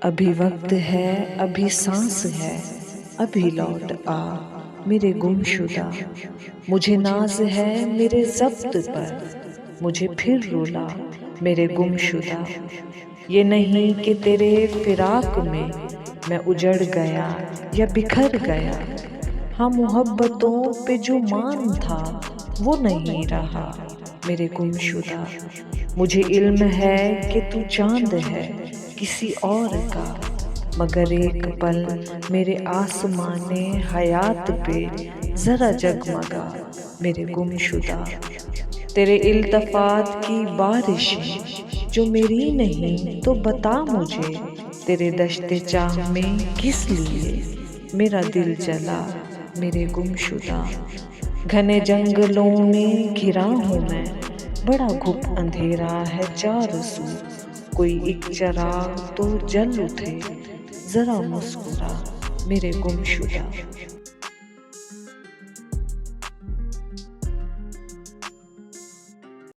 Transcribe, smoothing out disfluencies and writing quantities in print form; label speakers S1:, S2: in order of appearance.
S1: अभी वक्त है, अभी सांस है, अभी लौट आ मेरे गुमशुदा। मुझे नाज है मेरे ज़ब्त पर, मुझे फिर रुला मेरे गुमशुदा। ये नहीं कि तेरे फिराक में मैं उजड़ गया या बिखर गया। हाँ, मोहब्बतों पे जो मान था वो नहीं रहा मेरे गुमशुदा। मुझे इल्म है कि तू चांद है किसी और का, मगर एक पल मेरे आसमाने हयात पे जरा जगमगा मेरे गुमशुदा। तेरे इल्तफात की बारिशें जो मेरी नहीं तो बता मुझे, तेरे दश्ते चाह में किस लिए मेरा दिल जला मेरे गुमशुदा। घने जंगलों में घिरा हूँ मैं, बड़ा घुप अंधेरा है चारों सू। कोई एक चिराग तो जल उठे, जरा मुस्कुरा मेरे गुमशुदा।